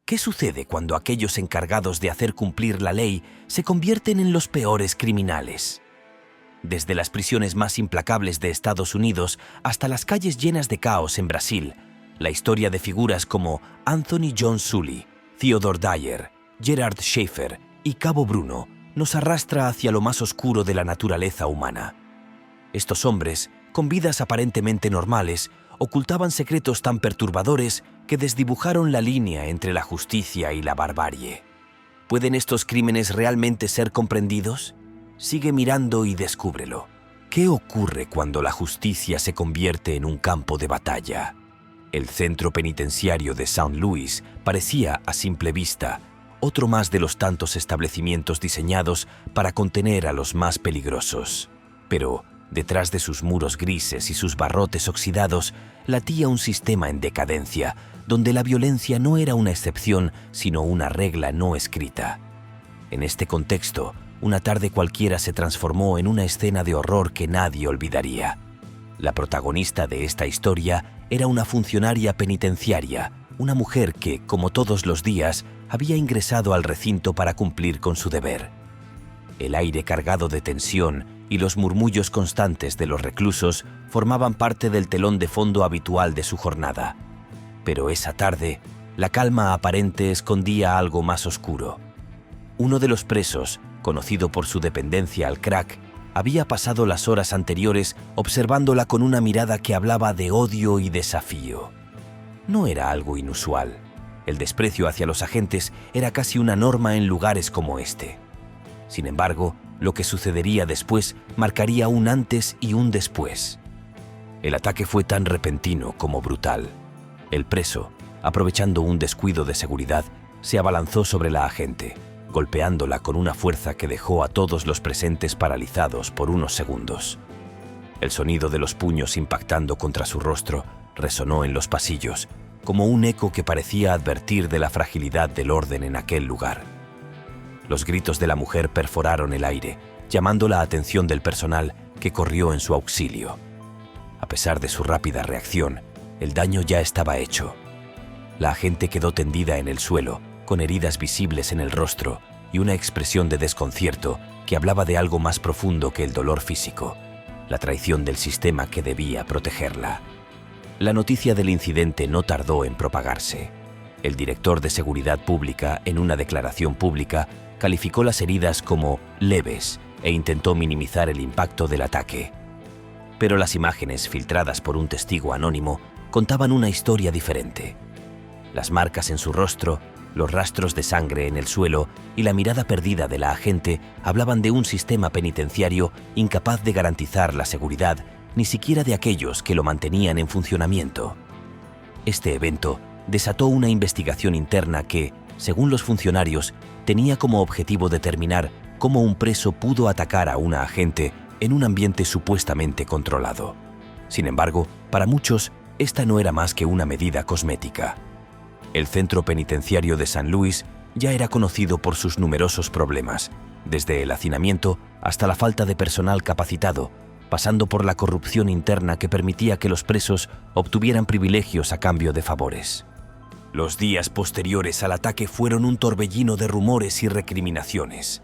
¿Qué sucede cuando aquellos encargados de hacer cumplir la ley se convierten en los peores criminales? Desde las prisiones más implacables de Estados Unidos hasta las calles llenas de caos en Brasil, la historia de figuras como Anthony John Sully, Theodore Dyer, Gerard Schaefer y Cabo Bruno nos arrastra hacia lo más oscuro de la naturaleza humana. Estos hombres, con vidas aparentemente normales, ocultaban secretos tan perturbadores que desdibujaron la línea entre la justicia y la barbarie. ¿Pueden estos crímenes realmente ser comprendidos? Sigue mirando y descúbrelo. ¿Qué ocurre cuando la justicia se convierte en un campo de batalla? El centro penitenciario de St. Louis parecía, a simple vista, otro más de los tantos establecimientos diseñados para contener a los más peligrosos. Pero detrás de sus muros grises y sus barrotes oxidados latía un sistema en decadencia, donde la violencia no era una excepción, sino una regla no escrita. En este contexto, una tarde cualquiera se transformó en una escena de horror que nadie olvidaría. La protagonista de esta historia era una funcionaria penitenciaria, una mujer que, como todos los días, había ingresado al recinto para cumplir con su deber. El aire cargado de tensión y los murmullos constantes de los reclusos formaban parte del telón de fondo habitual de su jornada. Pero esa tarde, la calma aparente escondía algo más oscuro. Uno de los presos, conocido por su dependencia al crack, había pasado las horas anteriores observándola con una mirada que hablaba de odio y desafío. No era algo inusual. El desprecio hacia los agentes era casi una norma en lugares como este. Sin embargo, lo que sucedería después marcaría un antes y un después. El ataque fue tan repentino como brutal. El preso, aprovechando un descuido de seguridad, se abalanzó sobre la agente, golpeándola con una fuerza que dejó a todos los presentes paralizados por unos segundos. El sonido de los puños impactando contra su rostro resonó en los pasillos, como un eco que parecía advertir de la fragilidad del orden en aquel lugar. Los gritos de la mujer perforaron el aire, llamando la atención del personal, que corrió en su auxilio. A pesar de su rápida reacción, el daño ya estaba hecho. La agente quedó tendida en el suelo, con heridas visibles en el rostro y una expresión de desconcierto que hablaba de algo más profundo que el dolor físico, la traición del sistema que debía protegerla. La noticia del incidente no tardó en propagarse. El director de Seguridad Pública, en una declaración pública, calificó las heridas como leves e intentó minimizar el impacto del ataque. Pero las imágenes filtradas por un testigo anónimo contaban una historia diferente. Las marcas en su rostro, los rastros de sangre en el suelo y la mirada perdida de la agente hablaban de un sistema penitenciario incapaz de garantizar la seguridad ni siquiera de aquellos que lo mantenían en funcionamiento. Este evento desató una investigación interna que, según los funcionarios, tenía como objetivo determinar cómo un preso pudo atacar a una agente en un ambiente supuestamente controlado. Sin embargo, para muchos, esta no era más que una medida cosmética. El centro penitenciario de St. Louis ya era conocido por sus numerosos problemas, desde el hacinamiento hasta la falta de personal capacitado, pasando por la corrupción interna que permitía que los presos obtuvieran privilegios a cambio de favores. Los días posteriores al ataque fueron un torbellino de rumores y recriminaciones.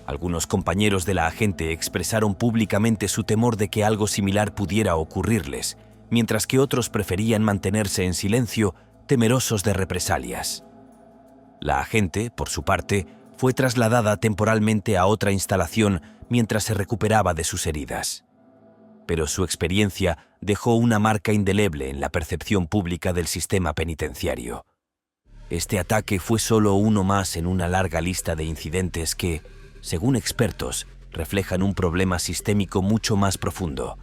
Algunos compañeros de la agente expresaron públicamente su temor de que algo similar pudiera ocurrirles, mientras que otros preferían mantenerse en silencio, temerosos de represalias. La agente, por su parte, fue trasladada temporalmente a otra instalación mientras se recuperaba de sus heridas. Pero su experiencia dejó una marca indeleble en la percepción pública del sistema penitenciario. Este ataque fue solo uno más en una larga lista de incidentes que, según expertos, reflejan un problema sistémico mucho más profundo.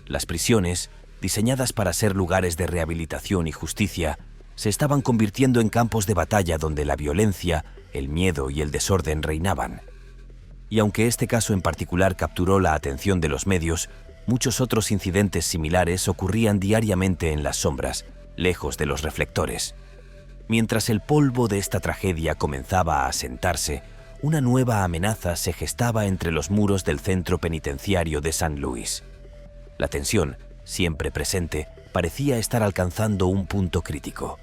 Las prisiones, diseñadas para ser lugares de rehabilitación y justicia, se estaban convirtiendo en campos de batalla donde la violencia, el miedo y el desorden reinaban. Y aunque este caso en particular capturó la atención de los medios, muchos otros incidentes similares ocurrían diariamente en las sombras, lejos de los reflectores. Mientras el polvo de esta tragedia comenzaba a asentarse, una nueva amenaza se gestaba entre los muros del centro penitenciario de St. Louis. La tensión, siempre presente, parecía estar alcanzando un punto crítico.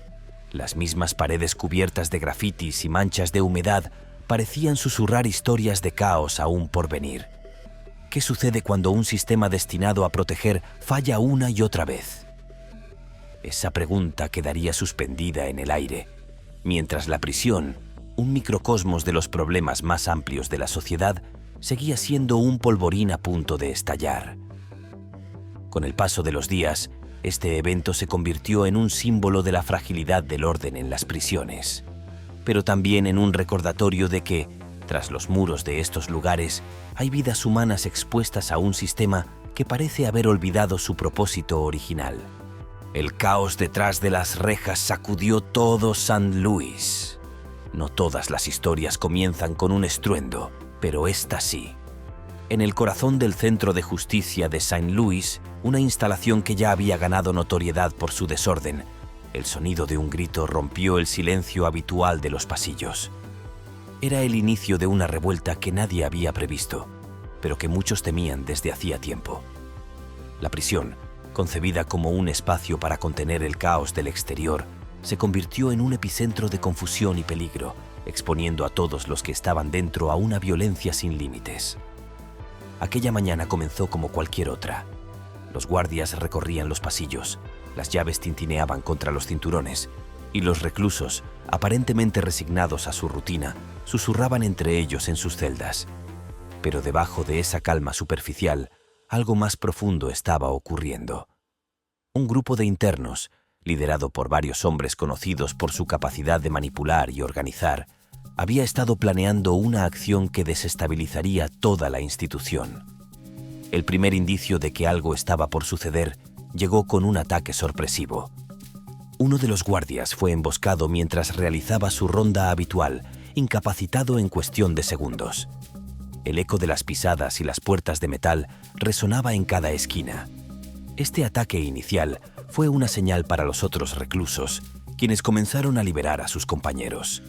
Las mismas paredes cubiertas de grafitis y manchas de humedad parecían susurrar historias de caos aún por venir. ¿Qué sucede cuando un sistema destinado a proteger falla una y otra vez? Esa pregunta quedaría suspendida en el aire, mientras la prisión, un microcosmos de los problemas más amplios de la sociedad, seguía siendo un polvorín a punto de estallar. Con el paso de los días, este evento se convirtió en un símbolo de la fragilidad del orden en las prisiones, pero también en un recordatorio de que, tras los muros de estos lugares, hay vidas humanas expuestas a un sistema que parece haber olvidado su propósito original. El caos detrás de las rejas sacudió todo San Luis. No todas las historias comienzan con un estruendo, pero esta sí. En el corazón del Centro de Justicia de Saint Louis, una instalación que ya había ganado notoriedad por su desorden, el sonido de un grito rompió el silencio habitual de los pasillos. Era el inicio de una revuelta que nadie había previsto, pero que muchos temían desde hacía tiempo. La prisión, concebida como un espacio para contener el caos del exterior, se convirtió en un epicentro de confusión y peligro, exponiendo a todos los que estaban dentro a una violencia sin límites. Aquella mañana comenzó como cualquier otra. Los guardias recorrían los pasillos, las llaves tintineaban contra los cinturones, y los reclusos, aparentemente resignados a su rutina, susurraban entre ellos en sus celdas. Pero debajo de esa calma superficial, algo más profundo estaba ocurriendo. Un grupo de internos, liderado por varios hombres conocidos por su capacidad de manipular y organizar, había estado planeando una acción que desestabilizaría toda la institución. El primer indicio de que algo estaba por suceder llegó con un ataque sorpresivo. Uno de los guardias fue emboscado mientras realizaba su ronda habitual, incapacitado en cuestión de segundos. El eco de las pisadas y las puertas de metal resonaba en cada esquina. Este ataque inicial fue una señal para los otros reclusos, quienes comenzaron a liberar a sus compañeros.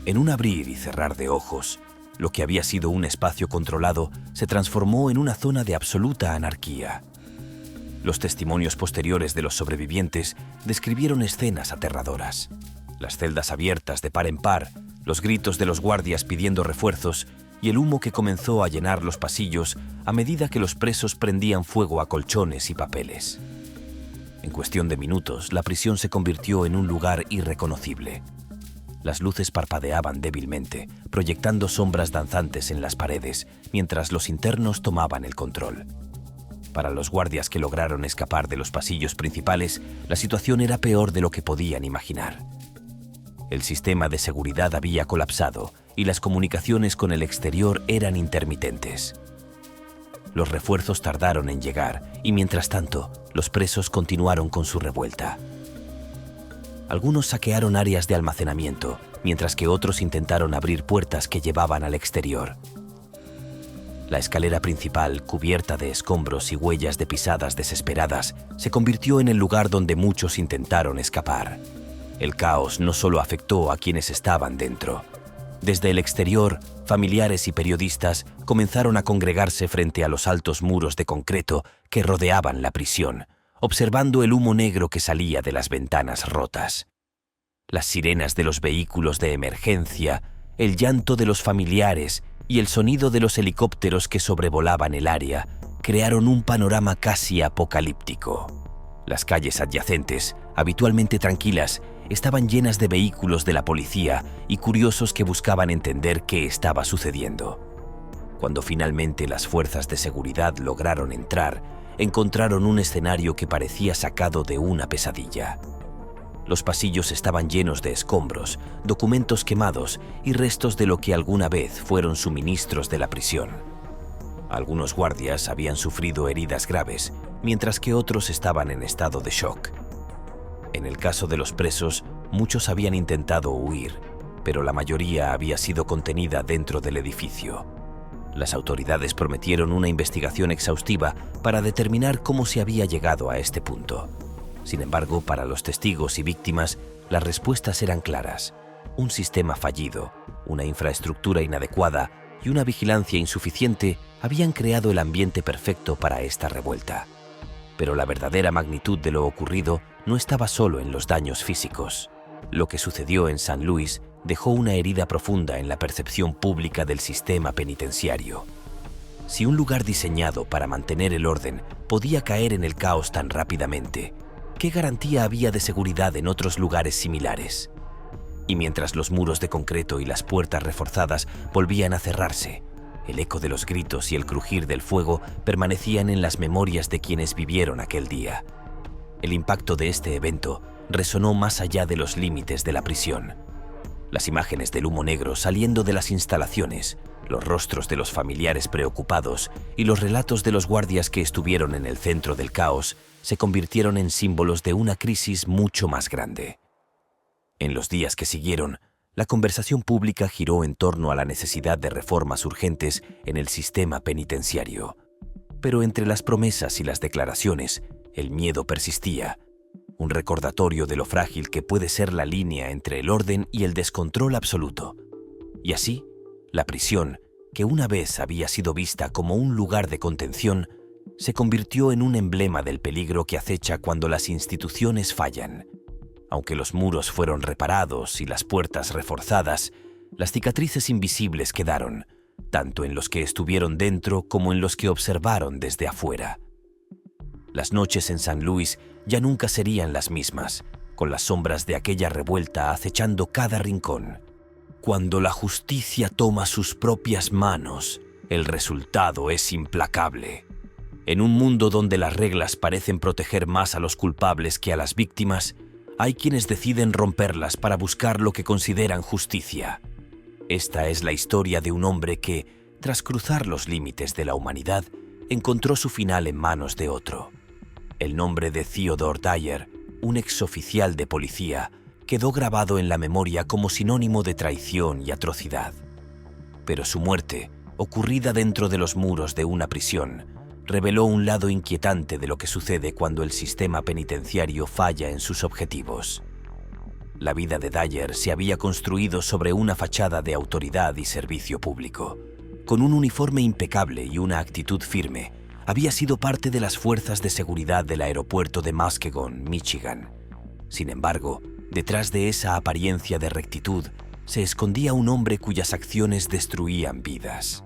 En un abrir y cerrar de ojos, lo que había sido un espacio controlado se transformó en una zona de absoluta anarquía. Los testimonios posteriores de los sobrevivientes describieron escenas aterradoras. Las celdas abiertas de par en par, los gritos de los guardias pidiendo refuerzos y el humo que comenzó a llenar los pasillos a medida que los presos prendían fuego a colchones y papeles. En cuestión de minutos, la prisión se convirtió en un lugar irreconocible. Las luces parpadeaban débilmente, proyectando sombras danzantes en las paredes, mientras los internos tomaban el control. Para los guardias que lograron escapar de los pasillos principales, la situación era peor de lo que podían imaginar. El sistema de seguridad había colapsado y las comunicaciones con el exterior eran intermitentes. Los refuerzos tardaron en llegar y, mientras tanto, los presos continuaron con su revuelta. Algunos saquearon áreas de almacenamiento, mientras que otros intentaron abrir puertas que llevaban al exterior. La escalera principal, cubierta de escombros y huellas de pisadas desesperadas, se convirtió en el lugar donde muchos intentaron escapar. El caos no solo afectó a quienes estaban dentro. Desde el exterior, familiares y periodistas comenzaron a congregarse frente a los altos muros de concreto que rodeaban la prisión, observando el humo negro que salía de las ventanas rotas. Las sirenas de los vehículos de emergencia, el llanto de los familiares y el sonido de los helicópteros que sobrevolaban el área crearon un panorama casi apocalíptico. Las calles adyacentes, habitualmente tranquilas, estaban llenas de vehículos de la policía y curiosos que buscaban entender qué estaba sucediendo. Cuando finalmente las fuerzas de seguridad lograron entrar, encontraron un escenario que parecía sacado de una pesadilla. Los pasillos estaban llenos de escombros, documentos quemados y restos de lo que alguna vez fueron suministros de la prisión. Algunos guardias habían sufrido heridas graves, mientras que otros estaban en estado de shock. En el caso de los presos, muchos habían intentado huir, pero la mayoría había sido contenida dentro del edificio. Las autoridades prometieron una investigación exhaustiva para determinar cómo se había llegado a este punto. Sin embargo, para los testigos y víctimas, las respuestas eran claras. Un sistema fallido, una infraestructura inadecuada y una vigilancia insuficiente habían creado el ambiente perfecto para esta revuelta. Pero la verdadera magnitud de lo ocurrido no estaba solo en los daños físicos. Lo que sucedió en San Luis dejó una herida profunda en la percepción pública del sistema penitenciario. Si un lugar diseñado para mantener el orden podía caer en el caos tan rápidamente, ¿qué garantía había de seguridad en otros lugares similares? Y mientras los muros de concreto y las puertas reforzadas volvían a cerrarse, el eco de los gritos y el crujir del fuego permanecían en las memorias de quienes vivieron aquel día. El impacto de este evento resonó más allá de los límites de la prisión. Las imágenes del humo negro saliendo de las instalaciones, los rostros de los familiares preocupados y los relatos de los guardias que estuvieron en el centro del caos se convirtieron en símbolos de una crisis mucho más grande. En los días que siguieron, la conversación pública giró en torno a la necesidad de reformas urgentes en el sistema penitenciario. Pero entre las promesas y las declaraciones, el miedo persistía, un recordatorio de lo frágil que puede ser la línea entre el orden y el descontrol absoluto. Y así, la prisión, que una vez había sido vista como un lugar de contención, se convirtió en un emblema del peligro que acecha cuando las instituciones fallan. Aunque los muros fueron reparados y las puertas reforzadas, las cicatrices invisibles quedaron, tanto en los que estuvieron dentro como en los que observaron desde afuera. Las noches en San Luis ya nunca serían las mismas, con las sombras de aquella revuelta acechando cada rincón. Cuando la justicia toma sus propias manos, el resultado es implacable. En un mundo donde las reglas parecen proteger más a los culpables que a las víctimas, hay quienes deciden romperlas para buscar lo que consideran justicia. Esta es la historia de un hombre que, tras cruzar los límites de la humanidad, encontró su final en manos de otro. El nombre de Theodore Dyer, un exoficial de policía, quedó grabado en la memoria como sinónimo de traición y atrocidad. Pero su muerte, ocurrida dentro de los muros de una prisión, reveló un lado inquietante de lo que sucede cuando el sistema penitenciario falla en sus objetivos. La vida de Dyer se había construido sobre una fachada de autoridad y servicio público. Con un uniforme impecable y una actitud firme, había sido parte de las fuerzas de seguridad del aeropuerto de Muskegon, Michigan. Sin embargo, detrás de esa apariencia de rectitud, se escondía un hombre cuyas acciones destruían vidas.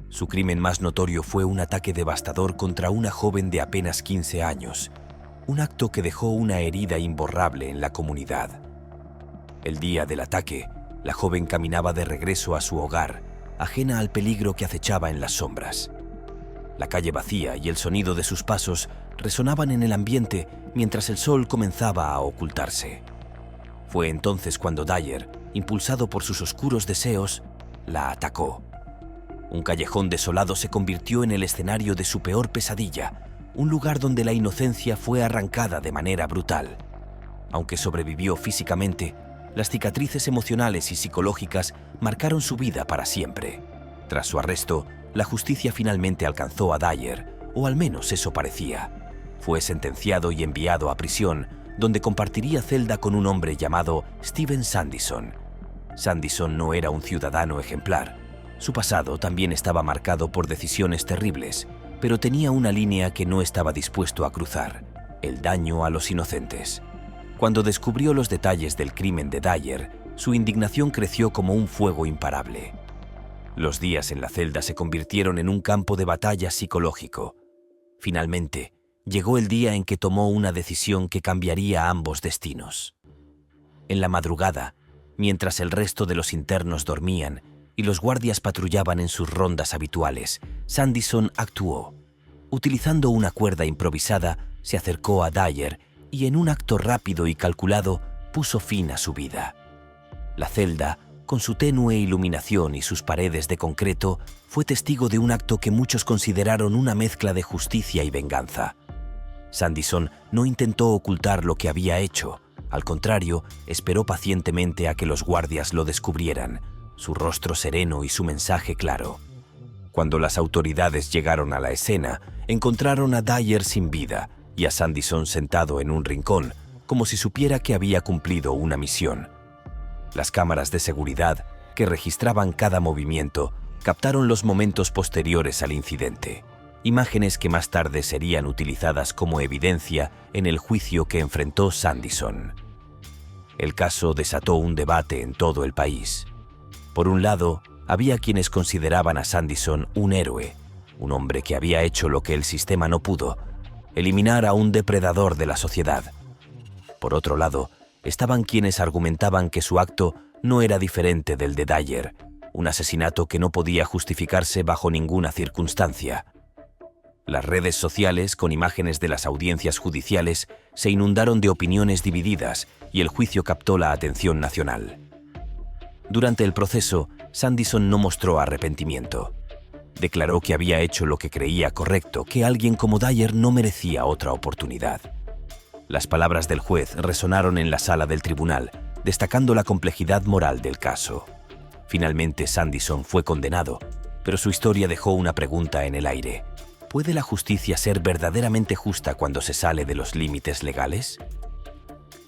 Su crimen más notorio fue un ataque devastador contra una joven de apenas 15 años, un acto que dejó una herida imborrable en la comunidad. El día del ataque, la joven caminaba de regreso a su hogar, ajena al peligro que acechaba en las sombras. La calle vacía y el sonido de sus pasos resonaban en el ambiente mientras el sol comenzaba a ocultarse. Fue entonces cuando Dyer, impulsado por sus oscuros deseos, la atacó. Un callejón desolado se convirtió en el escenario de su peor pesadilla, un lugar donde la inocencia fue arrancada de manera brutal. Aunque sobrevivió físicamente, las cicatrices emocionales y psicológicas marcaron su vida para siempre. Tras su arresto, la justicia finalmente alcanzó a Dyer, o al menos eso parecía. Fue sentenciado y enviado a prisión, donde compartiría celda con un hombre llamado Steven Sandison. Sandison no era un ciudadano ejemplar. Su pasado también estaba marcado por decisiones terribles, pero tenía una línea que no estaba dispuesto a cruzar: el daño a los inocentes. Cuando descubrió los detalles del crimen de Dyer, su indignación creció como un fuego imparable. Los días en la celda se convirtieron en un campo de batalla psicológico. Finalmente, llegó el día en que tomó una decisión que cambiaría ambos destinos. En la madrugada, mientras el resto de los internos dormían y los guardias patrullaban en sus rondas habituales, Sandison actuó. Utilizando una cuerda improvisada, se acercó a Dyer y en un acto rápido y calculado puso fin a su vida. La celda, con su tenue iluminación y sus paredes de concreto, fue testigo de un acto que muchos consideraron una mezcla de justicia y venganza. Sandison no intentó ocultar lo que había hecho. Al contrario, esperó pacientemente a que los guardias lo descubrieran, su rostro sereno y su mensaje claro. Cuando las autoridades llegaron a la escena, encontraron a Dyer sin vida y a Sandison sentado en un rincón, como si supiera que había cumplido una misión. Las cámaras de seguridad, que registraban cada movimiento, captaron los momentos posteriores al incidente, imágenes que más tarde serían utilizadas como evidencia en el juicio que enfrentó Sandison. El caso desató un debate en todo el país. Por un lado, había quienes consideraban a Sanderson un héroe, un hombre que había hecho lo que el sistema no pudo, eliminar a un depredador de la sociedad. Por otro lado, estaban quienes argumentaban que su acto no era diferente del de Dyer, un asesinato que no podía justificarse bajo ninguna circunstancia. Las redes sociales, con imágenes de las audiencias judiciales, se inundaron de opiniones divididas y el juicio captó la atención nacional. Durante el proceso, Sanderson no mostró arrepentimiento. Declaró que había hecho lo que creía correcto, que alguien como Dyer no merecía otra oportunidad. Las palabras del juez resonaron en la sala del tribunal, destacando la complejidad moral del caso. Finalmente, Sanderson fue condenado, pero su historia dejó una pregunta en el aire. ¿Puede la justicia ser verdaderamente justa cuando se sale de los límites legales?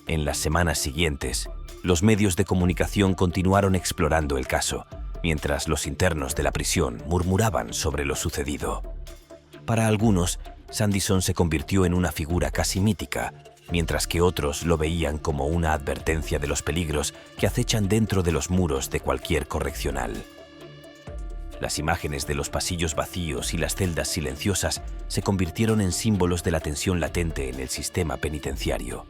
En las semanas siguientes, los medios de comunicación continuaron explorando el caso, mientras los internos de la prisión murmuraban sobre lo sucedido. Para algunos, Sanderson se convirtió en una figura casi mítica, mientras que otros lo veían como una advertencia de los peligros que acechan dentro de los muros de cualquier correccional. Las imágenes de los pasillos vacíos y las celdas silenciosas se convirtieron en símbolos de la tensión latente en el sistema penitenciario.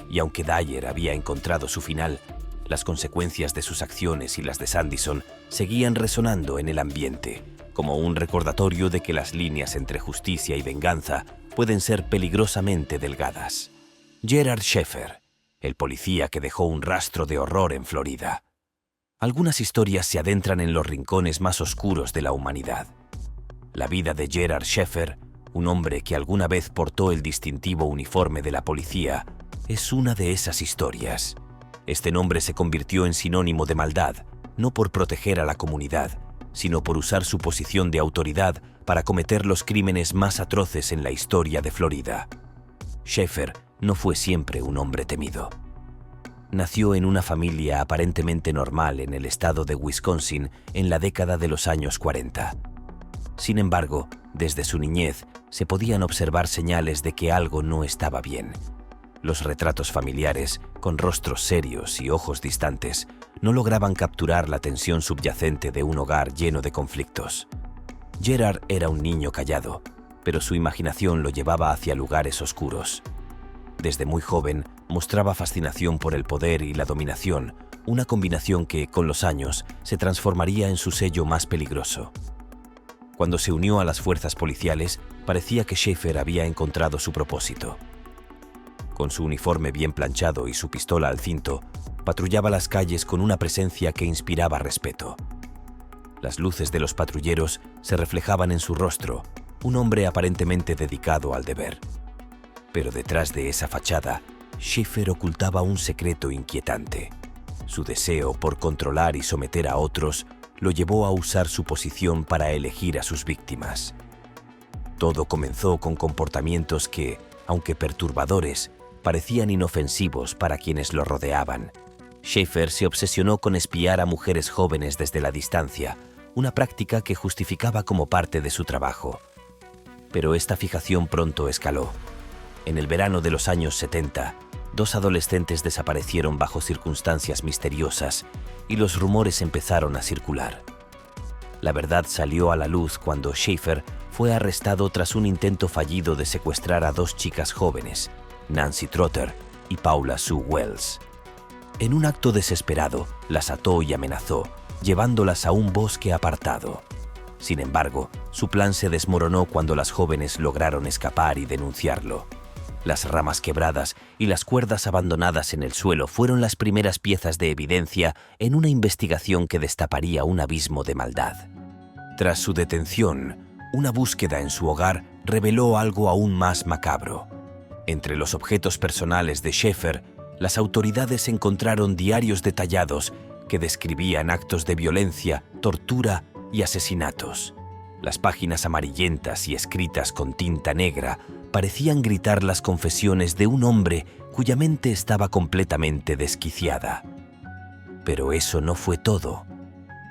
Y aunque Dyer había encontrado su final, las consecuencias de sus acciones y las de Sanderson seguían resonando en el ambiente, como un recordatorio de que las líneas entre justicia y venganza pueden ser peligrosamente delgadas. Gerard Schaefer, el policía que dejó un rastro de horror en Florida. Algunas historias se adentran en los rincones más oscuros de la humanidad. La vida de Gerard Schaefer, un hombre que alguna vez portó el distintivo uniforme de la policía, es una de esas historias. Este nombre se convirtió en sinónimo de maldad, no por proteger a la comunidad, sino por usar su posición de autoridad para cometer los crímenes más atroces en la historia de Florida. Schaefer no fue siempre un hombre temido. Nació en una familia aparentemente normal en el estado de Wisconsin en la década de los años 40. Sin embargo, desde su niñez se podían observar señales de que algo no estaba bien. Los retratos familiares, con rostros serios y ojos distantes, no lograban capturar la tensión subyacente de un hogar lleno de conflictos. Gerard era un niño callado, pero su imaginación lo llevaba hacia lugares oscuros. Desde muy joven, mostraba fascinación por el poder y la dominación, una combinación que, con los años, se transformaría en su sello más peligroso. Cuando se unió a las fuerzas policiales, parecía que Schaefer había encontrado su propósito. Con su uniforme bien planchado y su pistola al cinto, patrullaba las calles con una presencia que inspiraba respeto. Las luces de los patrulleros se reflejaban en su rostro, un hombre aparentemente dedicado al deber. Pero detrás de esa fachada, Schaefer ocultaba un secreto inquietante. Su deseo por controlar y someter a otros lo llevó a usar su posición para elegir a sus víctimas. Todo comenzó con comportamientos que, aunque perturbadores, parecían inofensivos para quienes lo rodeaban. Schaefer se obsesionó con espiar a mujeres jóvenes desde la distancia, una práctica que justificaba como parte de su trabajo. Pero esta fijación pronto escaló. En el verano de los años 70, 2 adolescentes desaparecieron bajo circunstancias misteriosas y los rumores empezaron a circular. La verdad salió a la luz cuando Schaefer fue arrestado tras un intento fallido de secuestrar a 2 chicas jóvenes, Nancy Trotter y Paula Sue Wells. En un acto desesperado, las ató y amenazó, llevándolas a un bosque apartado. Sin embargo, su plan se desmoronó cuando las jóvenes lograron escapar y denunciarlo. Las ramas quebradas y las cuerdas abandonadas en el suelo fueron las primeras piezas de evidencia en una investigación que destaparía un abismo de maldad. Tras su detención, una búsqueda en su hogar reveló algo aún más macabro. Entre los objetos personales de Schaefer, las autoridades encontraron diarios detallados que describían actos de violencia, tortura y asesinatos. Las páginas amarillentas y escritas con tinta negra parecían gritar las confesiones de un hombre cuya mente estaba completamente desquiciada. Pero eso no fue todo.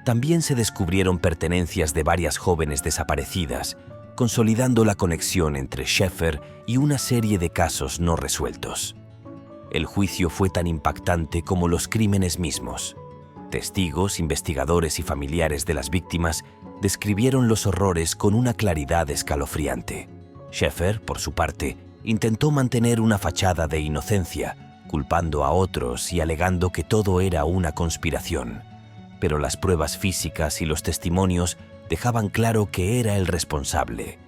También se descubrieron pertenencias de varias jóvenes desaparecidas, consolidando la conexión entre Schaefer y una serie de casos no resueltos. El juicio fue tan impactante como los crímenes mismos. Testigos, investigadores y familiares de las víctimas describieron los horrores con una claridad escalofriante. Sheffer, por su parte, intentó mantener una fachada de inocencia, culpando a otros y alegando que todo era una conspiración. Pero las pruebas físicas y los testimonios dejaban claro que era el responsable.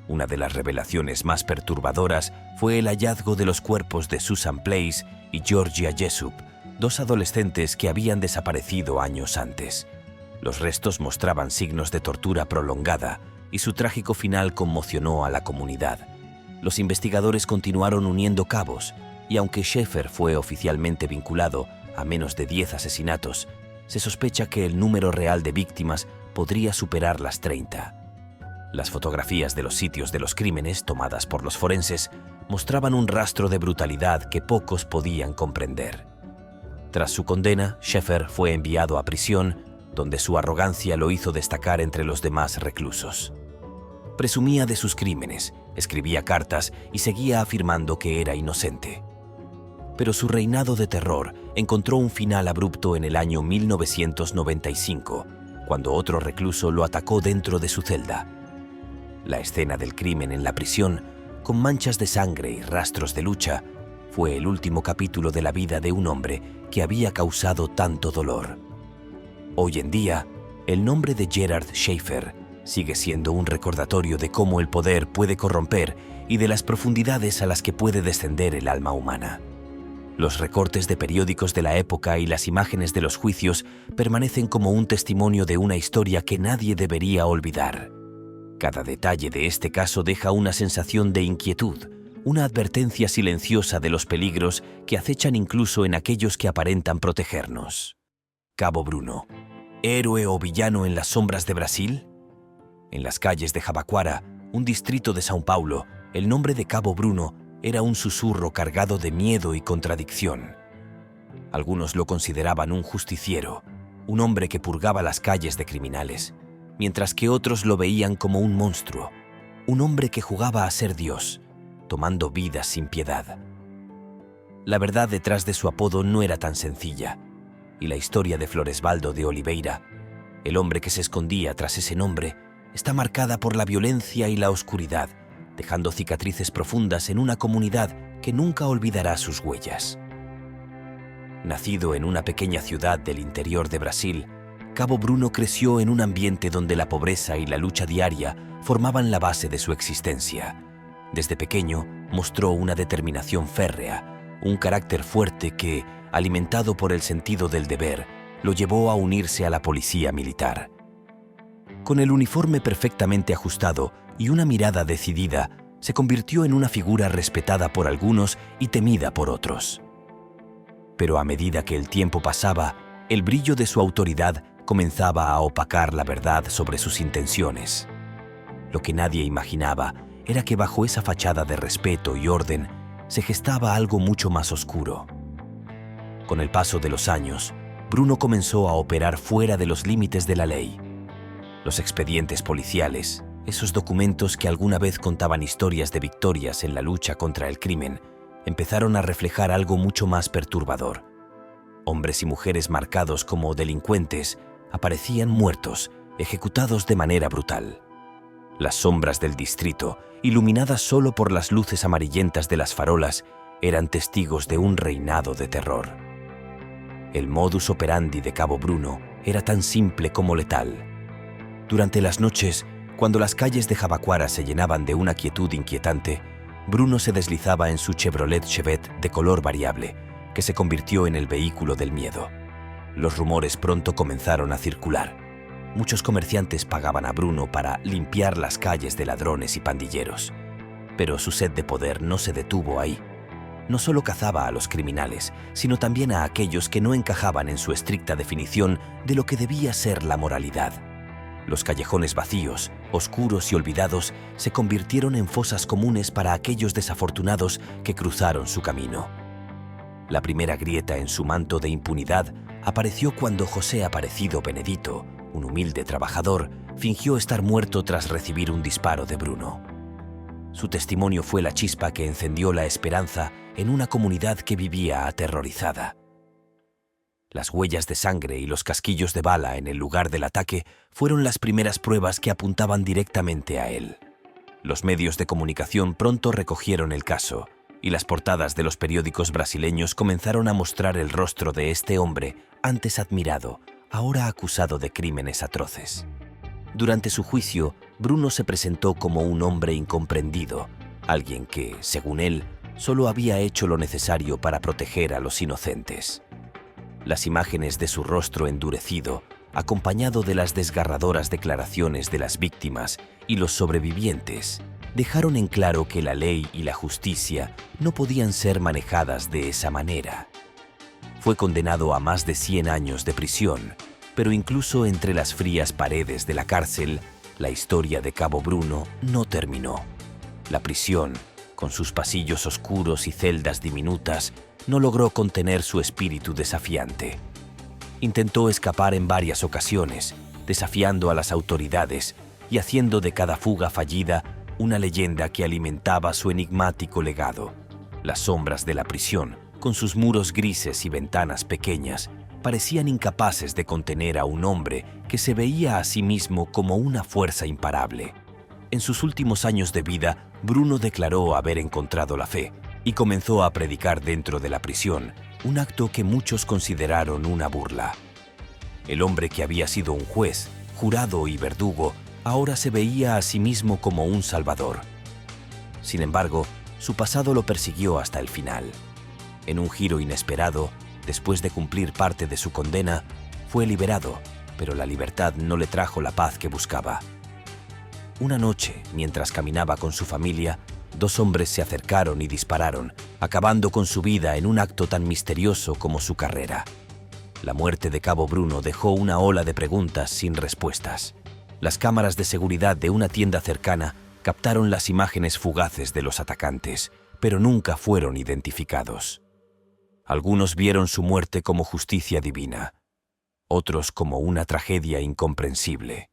Una de las revelaciones más perturbadoras fue el hallazgo de los cuerpos de Susan Place y Georgia Jessup, dos adolescentes que habían desaparecido años antes. Los restos mostraban signos de tortura prolongada y su trágico final conmocionó a la comunidad. Los investigadores continuaron uniendo cabos y aunque Sheffer fue oficialmente vinculado a menos de 10 asesinatos, se sospecha que el número real de víctimas podría superar las 30. Las fotografías de los sitios de los crímenes, tomadas por los forenses, mostraban un rastro de brutalidad que pocos podían comprender. Tras su condena, Sheffer fue enviado a prisión, donde su arrogancia lo hizo destacar entre los demás reclusos. Presumía de sus crímenes, escribía cartas y seguía afirmando que era inocente. Pero su reinado de terror encontró un final abrupto en el año 1995, cuando otro recluso lo atacó dentro de su celda. La escena del crimen en la prisión, con manchas de sangre y rastros de lucha, fue el último capítulo de la vida de un hombre que había causado tanto dolor. Hoy en día, el nombre de Gerard Schaefer sigue siendo un recordatorio de cómo el poder puede corromper y de las profundidades a las que puede descender el alma humana. Los recortes de periódicos de la época y las imágenes de los juicios permanecen como un testimonio de una historia que nadie debería olvidar. Cada detalle de este caso deja una sensación de inquietud, una advertencia silenciosa de los peligros que acechan incluso en aquellos que aparentan protegernos. Cabo Bruno, ¿héroe o villano en las sombras de Brasil? En las calles de Jabaquara, un distrito de São Paulo, el nombre de Cabo Bruno era un susurro cargado de miedo y contradicción. Algunos lo consideraban un justiciero, un hombre que purgaba las calles de criminales, mientras que otros lo veían como un monstruo, un hombre que jugaba a ser Dios, tomando vidas sin piedad. La verdad detrás de su apodo no era tan sencilla, y la historia de Floresvaldo de Oliveira, el hombre que se escondía tras ese nombre, está marcada por la violencia y la oscuridad, dejando cicatrices profundas en una comunidad que nunca olvidará sus huellas. Nacido en una pequeña ciudad del interior de Brasil, Cabo Bruno creció en un ambiente donde la pobreza y la lucha diaria formaban la base de su existencia. Desde pequeño mostró una determinación férrea, un carácter fuerte que, alimentado por el sentido del deber, lo llevó a unirse a la policía militar. Con el uniforme perfectamente ajustado y una mirada decidida, se convirtió en una figura respetada por algunos y temida por otros. Pero a medida que el tiempo pasaba, el brillo de su autoridad comenzaba a opacar la verdad sobre sus intenciones. Lo que nadie imaginaba era que bajo esa fachada de respeto y orden se gestaba algo mucho más oscuro. Con el paso de los años, Bruno comenzó a operar fuera de los límites de la ley. Los expedientes policiales, esos documentos que alguna vez contaban historias de victorias en la lucha contra el crimen, empezaron a reflejar algo mucho más perturbador. Hombres y mujeres marcados como delincuentes aparecían muertos, ejecutados de manera brutal. Las sombras del distrito, iluminadas solo por las luces amarillentas de las farolas, eran testigos de un reinado de terror. El modus operandi de Cabo Bruno era tan simple como letal. Durante las noches, cuando las calles de Jabaquara se llenaban de una quietud inquietante, Bruno se deslizaba en su Chevrolet Chevette de color variable, que se convirtió en el vehículo del miedo. Los rumores pronto comenzaron a circular. Muchos comerciantes pagaban a Bruno para limpiar las calles de ladrones y pandilleros. Pero su sed de poder no se detuvo ahí. No solo cazaba a los criminales, sino también a aquellos que no encajaban en su estricta definición de lo que debía ser la moralidad. Los callejones vacíos, oscuros y olvidados se convirtieron en fosas comunes para aquellos desafortunados que cruzaron su camino. La primera grieta en su manto de impunidad apareció cuando José Aparecido Benedito, un humilde trabajador, fingió estar muerto tras recibir un disparo de Bruno. Su testimonio fue la chispa que encendió la esperanza en una comunidad que vivía aterrorizada. Las huellas de sangre y los casquillos de bala en el lugar del ataque fueron las primeras pruebas que apuntaban directamente a él. Los medios de comunicación pronto recogieron el caso, y las portadas de los periódicos brasileños comenzaron a mostrar el rostro de este hombre, antes admirado, ahora acusado de crímenes atroces. Durante su juicio, Bruno se presentó como un hombre incomprendido, alguien que, según él, solo había hecho lo necesario para proteger a los inocentes. Las imágenes de su rostro endurecido, acompañado de las desgarradoras declaraciones de las víctimas y los sobrevivientes, dejaron en claro que la ley y la justicia no podían ser manejadas de esa manera. Fue condenado a más de 100 años de prisión, pero incluso entre las frías paredes de la cárcel, la historia de Cabo Bruno no terminó. La prisión, con sus pasillos oscuros y celdas diminutas, no logró contener su espíritu desafiante. Intentó escapar en varias ocasiones, desafiando a las autoridades y haciendo de cada fuga fallida una leyenda que alimentaba su enigmático legado. Las sombras de la prisión, con sus muros grises y ventanas pequeñas, parecían incapaces de contener a un hombre que se veía a sí mismo como una fuerza imparable. En sus últimos años de vida, Bruno declaró haber encontrado la fe y comenzó a predicar dentro de la prisión, un acto que muchos consideraron una burla. El hombre que había sido un juez, jurado y verdugo, ahora se veía a sí mismo como un salvador. Sin embargo, su pasado lo persiguió hasta el final. En un giro inesperado, después de cumplir parte de su condena, fue liberado, pero la libertad no le trajo la paz que buscaba. Una noche, mientras caminaba con su familia, 2 hombres se acercaron y dispararon, acabando con su vida en un acto tan misterioso como su carrera. La muerte de Cabo Bruno dejó una ola de preguntas sin respuestas. Las cámaras de seguridad de una tienda cercana captaron las imágenes fugaces de los atacantes, pero nunca fueron identificados. Algunos vieron su muerte como justicia divina, otros como una tragedia incomprensible.